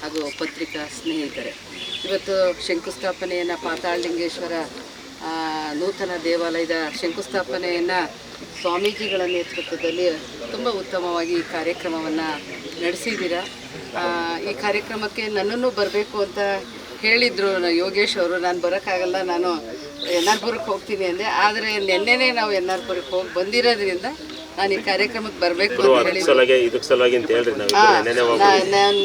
ಹಾಗೂ ಪತ್ರಿಕಾ ಸ್ನೇಹಿತರೆ, ಇವತ್ತು ಶಂಕುಸ್ಥಾಪನೆಯನ್ನು ಪಾತಾಳಲಿಂಗೇಶ್ವರ ನೂತನ ದೇವಾಲಯದ ಶಂಕುಸ್ಥಾಪನೆಯನ್ನು ಸ್ವಾಮೀಜಿಗಳ ನೇತೃತ್ವದಲ್ಲಿ ತುಂಬ ಉತ್ತಮವಾಗಿ ಈ ಕಾರ್ಯಕ್ರಮವನ್ನು ನಡೆಸಿದ್ದೀರಾ. ಈ ಕಾರ್ಯಕ್ರಮಕ್ಕೆ ನನ್ನನ್ನು ಬರಬೇಕು ಅಂತ ಹೇಳಿದರು ಯೋಗೇಶ್ ಅವರು. ನಾನು ಬರೋಕ್ಕಾಗಲ್ಲ, ನಾನು ಎನ್ ಆರ್ ಪುರಕ್ಕೆ ಹೋಗ್ತೀನಿ ಅಂದೆ. ಆದರೆ ನೆನ್ನೆನೇ ನಾವು ಎನ್ ಆರ್ ಪುರಕ್ಕೆ ಹೋಗಿ ಬಂದಿರೋದ್ರಿಂದ ನಾನು ಈ ಕಾರ್ಯಕ್ರಮಕ್ಕೆ ಬರಬೇಕು ಅಂತ ಹೇಳಿ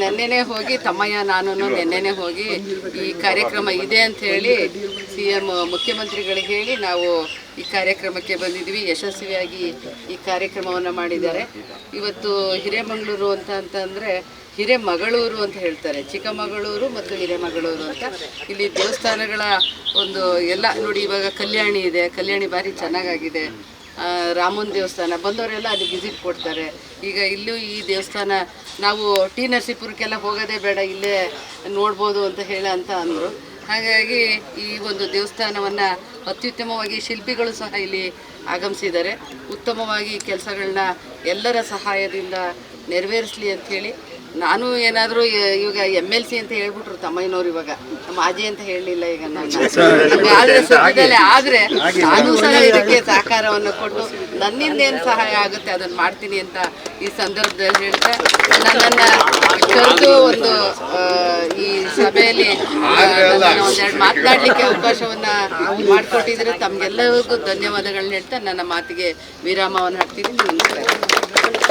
ನೆನ್ನೆನೇ ಹೋಗಿ ತಮ್ಮಯ್ಯ ನಾನು ನೆನ್ನೆನೇ ಹೋಗಿ ಈ ಕಾರ್ಯಕ್ರಮ ಇದೆ ಅಂತ ಹೇಳಿ CM ಮುಖ್ಯಮಂತ್ರಿಗಳಿಗೆ ಹೇಳಿ ನಾವು ಈ ಕಾರ್ಯಕ್ರಮಕ್ಕೆ ಬಂದಿದ್ವಿ. ಯಶಸ್ವಿಯಾಗಿ ಈ ಕಾರ್ಯಕ್ರಮವನ್ನು ಮಾಡಿದ್ದಾರೆ. ಇವತ್ತು ಹಿರೇಮಗಳೂರು ಅಂತಂದರೆ ಹಿರೇಮಗಳೂರು ಅಂತ ಹೇಳ್ತಾರೆ, ಚಿಕ್ಕಮಗಳೂರು ಮತ್ತು ಹಿರೇಮಗಳೂರು ಅಂತ. ಇಲ್ಲಿ ದೇವಸ್ಥಾನಗಳ ಒಂದು ಎಲ್ಲ ನೋಡಿ, ಇವಾಗ ಕಲ್ಯಾಣಿ ಇದೆ, ಕಲ್ಯಾಣಿ ಭಾರಿ ಚೆನ್ನಾಗಾಗಿದೆ. ರಾಮನ ದೇವಸ್ಥಾನ ಬಂದವರೆಲ್ಲ ಅಲ್ಲಿ ವಿಸಿಟ್ ಕೊಡ್ತಾರೆ. ಈಗ ಇಲ್ಲೂ ಈ ದೇವಸ್ಥಾನ ನಾವು ಟಿ ನರಸೀಪುರಕ್ಕೆಲ್ಲ ಹೋಗೋದೇ ಬೇಡ, ಇಲ್ಲೇ ನೋಡ್ಬೋದು ಅಂತ ಅಂದರು. ಹಾಗಾಗಿ ಈ ಒಂದು ದೇವಸ್ಥಾನವನ್ನು ಅತ್ಯುತ್ತಮವಾಗಿ ಶಿಲ್ಪಿಗಳು ಸಹ ಇಲ್ಲಿ ಆಗಮಿಸಿದ್ದಾರೆ. ಉತ್ತಮವಾಗಿ ಕೆಲಸಗಳನ್ನ ಎಲ್ಲರ ಸಹಾಯದಿಂದ ನೆರವೇರಿಸಲಿ ಅಂಥೇಳಿ ನಾನು ಏನಾದರೂ ಇವಾಗ MLC ಅಂತ ಹೇಳ್ಬಿಟ್ರು ತಮ್ಮಯ್ಯನವ್ರು, ಇವಾಗ ನಮ್ಮ ಮಾಜಿ ಅಂತ ಹೇಳಲಿಲ್ಲ. ಈಗ ನಾನು ಆದರೆ ಸದ್ಯದಲ್ಲೇ ಆದರೆ ನಾನು ಸಹ ಇದಕ್ಕೆ ಸಹಕಾರವನ್ನು ಕೊಟ್ಟು ನನ್ನಿಂದ ಏನು ಸಹಾಯ ಆಗುತ್ತೆ ಅದನ್ನು ಮಾಡ್ತೀನಿ ಅಂತ ಈ ಸಂದರ್ಭದಲ್ಲಿ ಹೇಳ್ತಾ ನನ್ನನ್ನು ಕರೆದು ಒಂದು ಈ ಸಭೆಯಲ್ಲಿ ಒಂದೆರಡು ಮಾತನಾಡಲಿಕ್ಕೆ ಅವಕಾಶವನ್ನು ಮಾಡಿಕೊಟ್ಟಿದ್ರೆ ತಮಗೆಲ್ಲರಿಗೂ ಧನ್ಯವಾದಗಳನ್ನ ಹೇಳ್ತಾ ನನ್ನ ಮಾತಿಗೆ ವಿರಾಮವನ್ನು ಹಾಕ್ತೀನಿ. ನಮಸ್ಕಾರ.